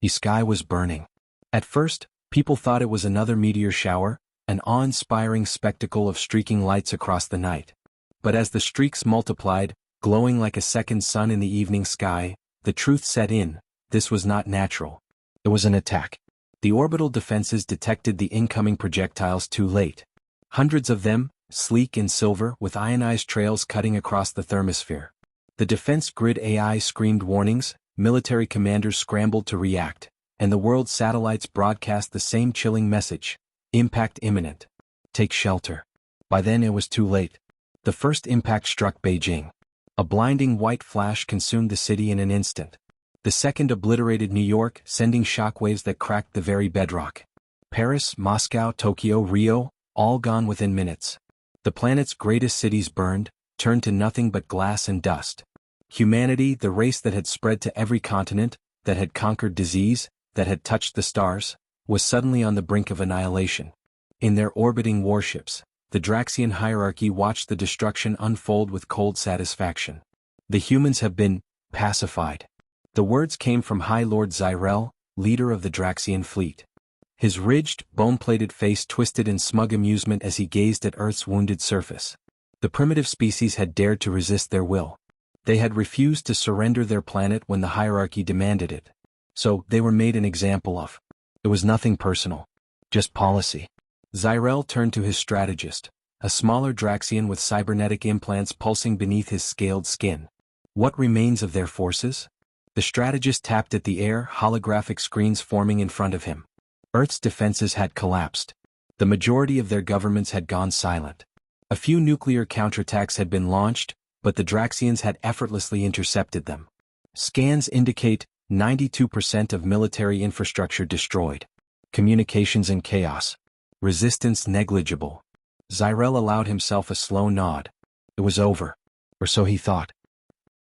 The sky was burning. At first, people thought it was another meteor shower, an awe-inspiring spectacle of streaking lights across the night. But as the streaks multiplied, glowing like a second sun in the evening sky, the truth set in: this was not natural. It was an attack. The orbital defenses detected the incoming projectiles too late. Hundreds of them, sleek in silver with ionized trails cutting across the thermosphere. The defense grid AI screamed warnings, military commanders scrambled to react, and the world's satellites broadcast the same chilling message: impact imminent. Take shelter. By then it was too late. The first impact struck Beijing. A blinding white flash consumed the city in an instant. The second obliterated New York, sending shockwaves that cracked the very bedrock. Paris, Moscow, Tokyo, Rio, all gone within minutes. The planet's greatest cities burned, turned to nothing but glass and dust. Humanity, the race that had spread to every continent, that had conquered disease, that had touched the stars, was suddenly on the brink of annihilation. In their orbiting warships, the Draxian hierarchy watched the destruction unfold with cold satisfaction. The humans have been pacified. The words came from High Lord Zyrel, leader of the Draxian fleet. His ridged, bone-plated face twisted in smug amusement as he gazed at Earth's wounded surface. The primitive species had dared to resist their will. They had refused to surrender their planet when the hierarchy demanded it. So, they were made an example of. It was nothing personal. Just policy. Zyrel turned to his strategist, a smaller Draxian with cybernetic implants pulsing beneath his scaled skin. What remains of their forces? The strategist tapped at the air, holographic screens forming in front of him. Earth's defenses had collapsed. The majority of their governments had gone silent. A few nuclear counterattacks had been launched, but the Draxians had effortlessly intercepted them. Scans indicate 92% of military infrastructure destroyed. Communications in chaos. Resistance negligible. Zyrel allowed himself a slow nod. It was over. Or so he thought.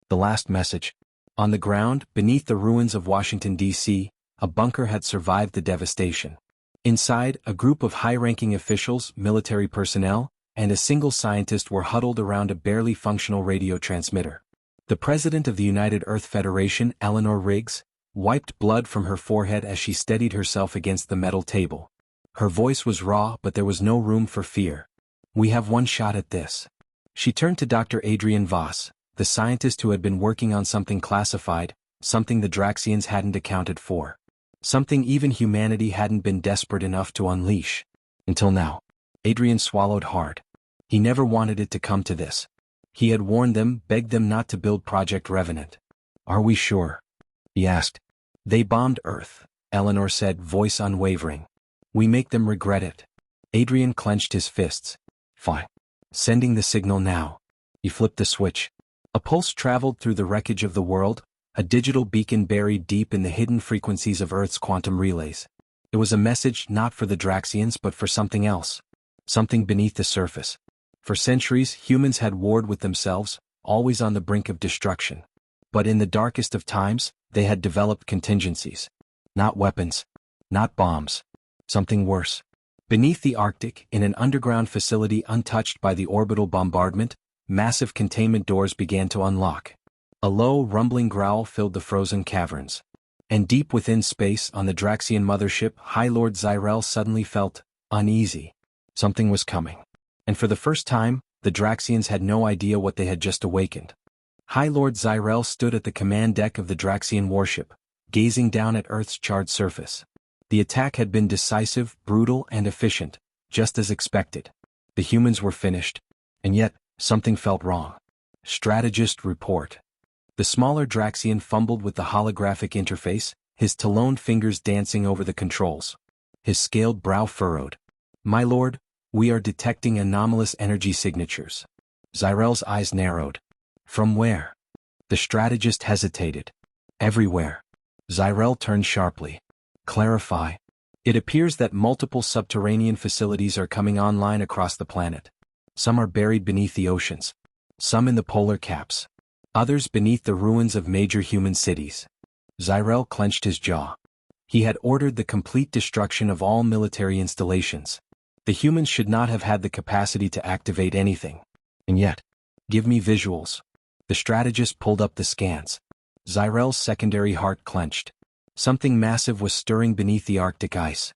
The last message. On the ground, beneath the ruins of Washington, D.C., a bunker had survived the devastation. Inside, a group of high-ranking officials, military personnel, and a single scientist were huddled around a barely functional radio transmitter. The president of the United Earth Federation, Eleanor Riggs, wiped blood from her forehead as she steadied herself against the metal table. Her voice was raw, but there was no room for fear. We have one shot at this. She turned to Dr. Adrian Voss, the scientist who had been working on something classified, something the Draxians hadn't accounted for. Something even humanity hadn't been desperate enough to unleash. Until now. Adrian swallowed hard. He never wanted it to come to this. He had warned them, begged them not to build Project Revenant. Are we sure? He asked. They bombed Earth, Eleanor said, voice unwavering. We make them regret it. Adrian clenched his fists. Fine. Sending the signal now. He flipped the switch. A pulse traveled through the wreckage of the world, a digital beacon buried deep in the hidden frequencies of Earth's quantum relays. It was a message not for the Draxians but for something else. Something beneath the surface. For centuries, humans had warred with themselves, always on the brink of destruction. But in the darkest of times, they had developed contingencies. Not weapons. Not bombs. Something worse. Beneath the Arctic, in an underground facility untouched by the orbital bombardment, massive containment doors began to unlock. A low, rumbling growl filled the frozen caverns. And deep within space, on the Draxian mothership, High Lord Zyrel suddenly felt uneasy. Something was coming. And for the first time, the Draxians had no idea what they had just awakened. High Lord Zyrel stood at the command deck of the Draxian warship, gazing down at Earth's charred surface. The attack had been decisive, brutal, and efficient, just as expected. The humans were finished. And yet, something felt wrong. Strategist report. The smaller Draxian fumbled with the holographic interface, his taloned fingers dancing over the controls. His scaled brow furrowed. My lord, we are detecting anomalous energy signatures. Zyrel's eyes narrowed. From where? The strategist hesitated. Everywhere. Zyrel turned sharply. Clarify. It appears that multiple subterranean facilities are coming online across the planet. Some are buried beneath the oceans. Some in the polar caps. Others beneath the ruins of major human cities. Zyrel clenched his jaw. He had ordered the complete destruction of all military installations. The humans should not have had the capacity to activate anything. And yet, give me visuals. The strategist pulled up the scans. Zyrel's secondary heart clenched. Something massive was stirring beneath the Arctic ice.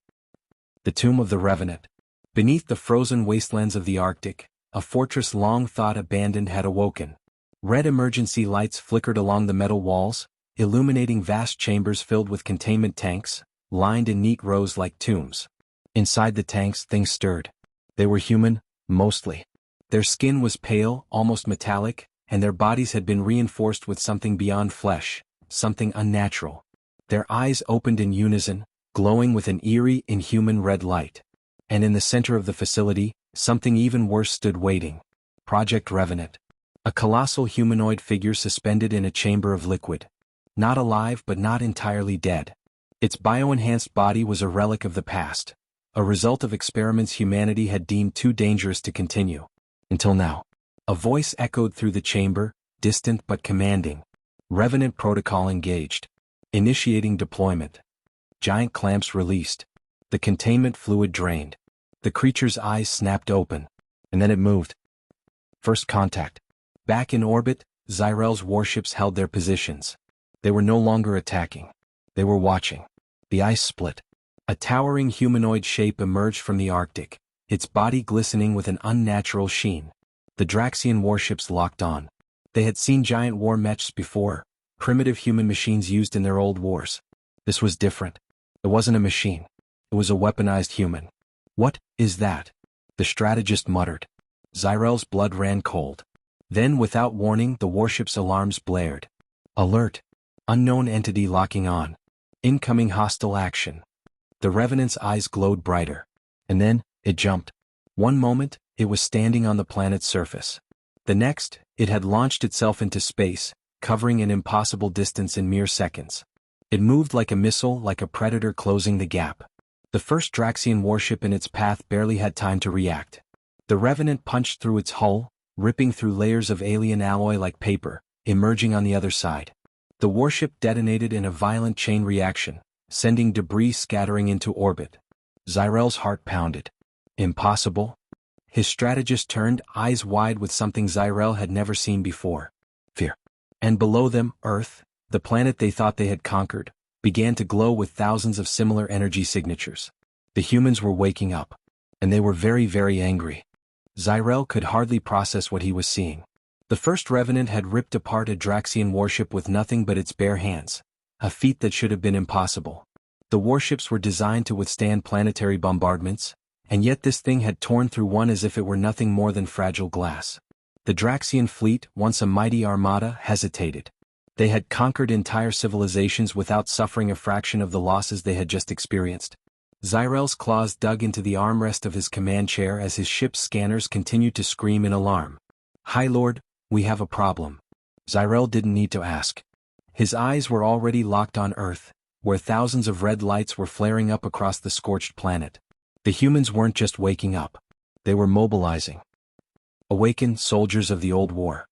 The tomb of the Revenant. Beneath the frozen wastelands of the Arctic, a fortress long thought abandoned had awoken. Red emergency lights flickered along the metal walls, illuminating vast chambers filled with containment tanks, lined in neat rows like tombs. Inside the tanks, things stirred. They were human, mostly. Their skin was pale, almost metallic, and their bodies had been reinforced with something beyond flesh, something unnatural. Their eyes opened in unison, glowing with an eerie, inhuman red light. And in the center of the facility, something even worse stood waiting. Project Revenant. A colossal humanoid figure suspended in a chamber of liquid. Not alive but not entirely dead. Its bioenhanced body was a relic of the past, a result of experiments humanity had deemed too dangerous to continue. Until now. A voice echoed through the chamber, distant but commanding. Revenant protocol engaged. Initiating deployment. Giant clamps released. The containment fluid drained. The creature's eyes snapped open. And then it moved. First contact. Back in orbit, Zyrel's warships held their positions. They were no longer attacking. They were watching. The ice split. A towering humanoid shape emerged from the Arctic, its body glistening with an unnatural sheen. The Draxian warships locked on. They had seen giant war mechs before, primitive human machines used in their old wars. This was different. It wasn't a machine. It was a weaponized human. What is that? The strategist muttered. Zyrel's blood ran cold. Then, without warning, the warship's alarms blared. Alert. Unknown entity locking on. Incoming hostile action. The Revenant's eyes glowed brighter. And then, it jumped. One moment, it was standing on the planet's surface. The next, it had launched itself into space, covering an impossible distance in mere seconds. It moved like a missile, like a predator closing the gap. The first Draxian warship in its path barely had time to react. The Revenant punched through its hull, ripping through layers of alien alloy like paper, emerging on the other side. The warship detonated in a violent chain reaction, sending debris scattering into orbit. Zyrel's heart pounded. Impossible? His strategist turned, eyes wide with something Zyrel had never seen before. Fear. And below them, Earth, the planet they thought they had conquered, began to glow with thousands of similar energy signatures. The humans were waking up. And they were very, very angry. Zyrel could hardly process what he was seeing. The first Revenant had ripped apart a Draxian warship with nothing but its bare hands, a feat that should have been impossible. The warships were designed to withstand planetary bombardments, and yet this thing had torn through one as if it were nothing more than fragile glass. The Draxian fleet, once a mighty armada, hesitated. They had conquered entire civilizations without suffering a fraction of the losses they had just experienced. Zyrel's claws dug into the armrest of his command chair as his ship's scanners continued to scream in alarm. High Lord, we have a problem. Zyrel didn't need to ask. His eyes were already locked on Earth, where thousands of red lights were flaring up across the scorched planet. The humans weren't just waking up. They were mobilizing. Awakened soldiers of the old war.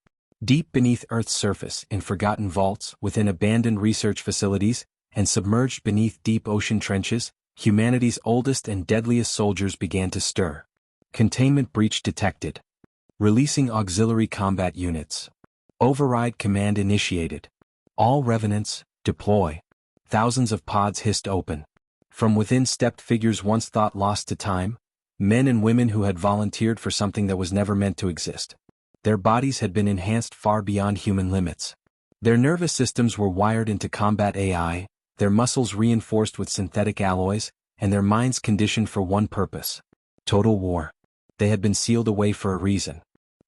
Deep beneath Earth's surface, in forgotten vaults, within abandoned research facilities, and submerged beneath deep ocean trenches, humanity's oldest and deadliest soldiers began to stir. Containment breach detected. Releasing auxiliary combat units. Override command initiated. All Revenants, deploy. Thousands of pods hissed open. From within stepped figures once thought lost to time, men and women who had volunteered for something that was never meant to exist. Their bodies had been enhanced far beyond human limits. Their nervous systems were wired into combat AI, their muscles reinforced with synthetic alloys, and their minds conditioned for one purpose. Total war. They had been sealed away for a reason.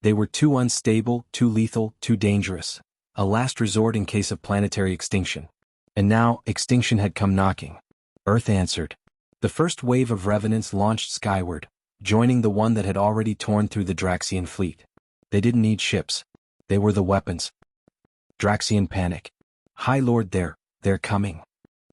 They were too unstable, too lethal, too dangerous. A last resort in case of planetary extinction. And now, extinction had come knocking. Earth answered. The first wave of Revenants launched skyward, joining the one that had already torn through the Draxian fleet. They didn't need ships. They were the weapons. Draxian panic. High Lord, they're coming.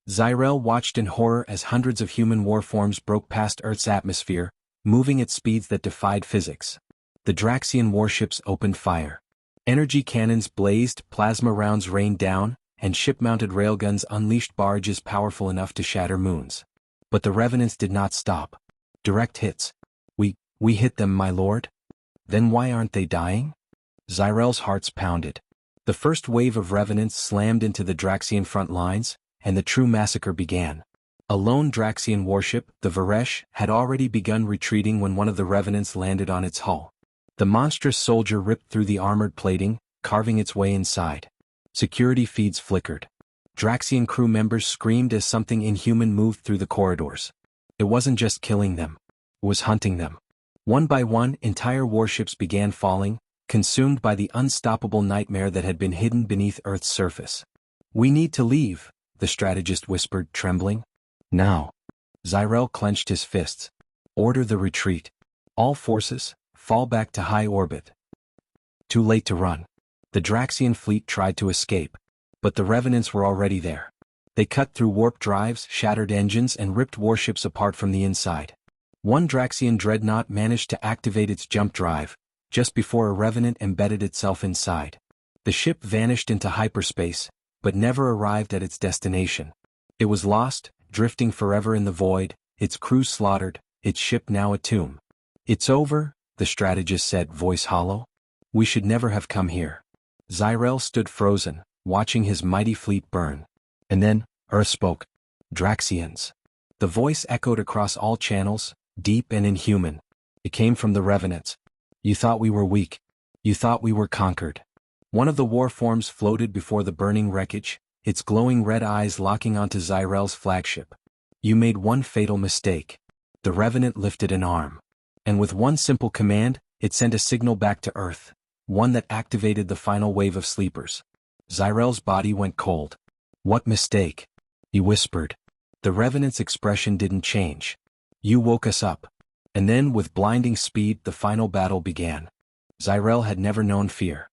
Zyrel watched in horror as hundreds of human warforms broke past Earth's atmosphere, moving at speeds that defied physics. The Draxian warships opened fire. Energy cannons blazed, plasma rounds rained down, and ship-mounted railguns unleashed barges powerful enough to shatter moons. But the Revenants did not stop. Direct hits. We hit them, my lord? Then why aren't they dying? Zyrel's hearts pounded. The first wave of Revenants slammed into the Draxian front lines, and the true massacre began. A lone Draxian warship, the Varesh, had already begun retreating when one of the revenants landed on its hull. The monstrous soldier ripped through the armored plating, carving its way inside. Security feeds flickered. Draxian crew members screamed as something inhuman moved through the corridors. It wasn't just killing them. It was hunting them. One by one, entire warships began falling, consumed by the unstoppable nightmare that had been hidden beneath Earth's surface. "We need to leave," the strategist whispered, trembling. "Now." Zyrel clenched his fists. "Order the retreat. All forces, fall back to high orbit." Too late to run. The Draxian fleet tried to escape, but the revenants were already there. They cut through warp drives, shattered engines, and ripped warships apart from the inside. One Draxian dreadnought managed to activate its jump drive, just before a revenant embedded itself inside. The ship vanished into hyperspace, but never arrived at its destination. It was lost, drifting forever in the void, its crew slaughtered, its ship now a tomb. "It's over," the strategist said, voice hollow. "We should never have come here." Zyrel stood frozen, watching his mighty fleet burn. And then, Earth spoke. "Draxians." The voice echoed across all channels, deep and inhuman. It came from the revenants. "You thought we were weak. You thought we were conquered." One of the war forms floated before the burning wreckage, its glowing red eyes locking onto Zyrel's flagship. "You made one fatal mistake." The revenant lifted an arm. And with one simple command, it sent a signal back to Earth, one that activated the final wave of sleepers. Zyrel's body went cold. "What mistake?" he whispered. The revenant's expression didn't change. "You woke us up." And then, with blinding speed, the final battle began. Zyrel had never known fear.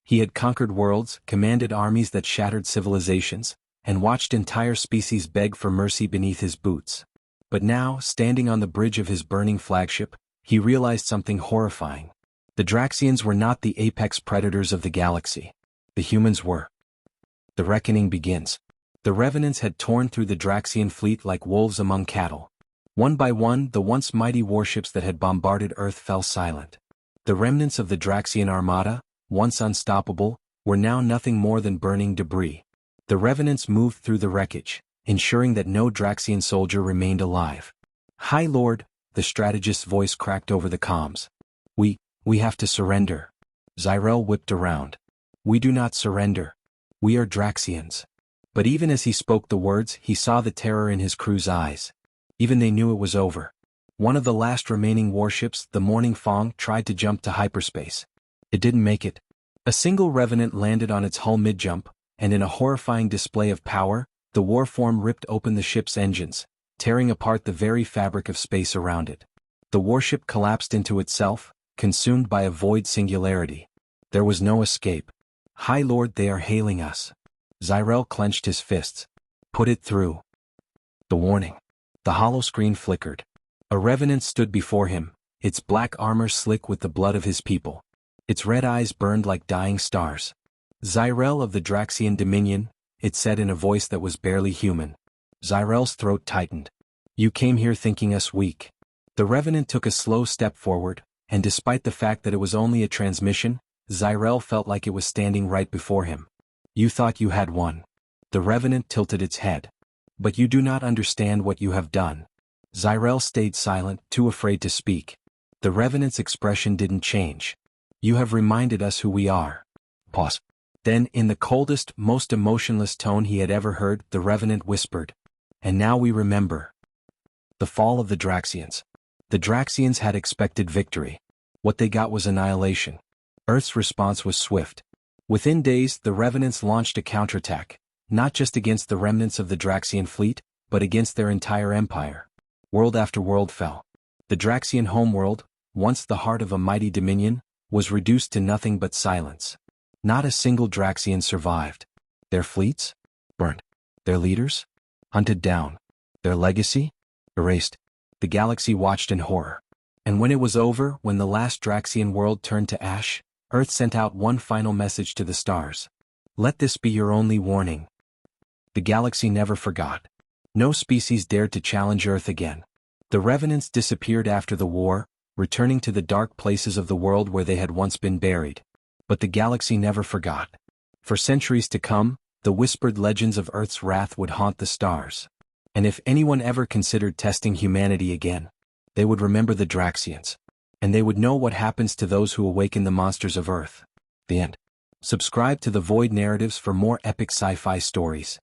He had conquered worlds, commanded armies that shattered civilizations, and watched entire species beg for mercy beneath his boots. But now, standing on the bridge of his burning flagship, he realized something horrifying. The Draxians were not the apex predators of the galaxy. The humans were. The reckoning begins. The revenants had torn through the Draxian fleet like wolves among cattle. One by one, the once mighty warships that had bombarded Earth fell silent. The remnants of the Draxian armada, once unstoppable, were now nothing more than burning debris. The revenants moved through the wreckage, ensuring that no Draxian soldier remained alive. "High Lord," the strategist's voice cracked over the comms. We have to surrender." Zyrel whipped around. "We do not surrender. We are Draxians." But even as he spoke the words, he saw the terror in his crew's eyes. Even they knew it was over. One of the last remaining warships, the Morning Fong, tried to jump to hyperspace. It didn't make it. A single revenant landed on its hull mid-jump, and in a horrifying display of power, the warform ripped open the ship's engines, tearing apart the very fabric of space around it. The warship collapsed into itself, consumed by a void singularity. There was no escape. "High Lord, they are hailing us." Zyrel clenched his fists. "Put it through." The warning. The hollow screen flickered. A revenant stood before him, its black armor slick with the blood of his people. Its red eyes burned like dying stars. "Zyrel of the Draxian Dominion," it said in a voice that was barely human. Zyrel's throat tightened. "You came here thinking us weak." The revenant took a slow step forward, and despite the fact that it was only a transmission, Zyrel felt like it was standing right before him. "You thought you had won." The revenant tilted its head. "But you do not understand what you have done." Zyrel stayed silent, too afraid to speak. The revenant's expression didn't change. "You have reminded us who we are." Pause. Then, in the coldest, most emotionless tone he had ever heard, the revenant whispered, "And now we remember." The fall of the Draxians. The Draxians had expected victory. What they got was annihilation. Earth's response was swift. Within days, the revenants launched a counterattack, not just against the remnants of the Draxian fleet, but against their entire empire. World after world fell. The Draxian homeworld, once the heart of a mighty dominion, was reduced to nothing but silence. Not a single Draxian survived. Their fleets? Burnt. Their leaders? Hunted down. Their legacy? Erased. The galaxy watched in horror. And when it was over, when the last Draxian world turned to ash, Earth sent out one final message to the stars. "Let this be your only warning." The galaxy never forgot. No species dared to challenge Earth again. The revenants disappeared after the war, returning to the dark places of the world where they had once been buried. But the galaxy never forgot. For centuries to come, the whispered legends of Earth's wrath would haunt the stars. And if anyone ever considered testing humanity again, they would remember the Draxians. And they would know what happens to those who awaken the monsters of Earth. The end. Subscribe to the Void Narratives for more epic sci-fi stories.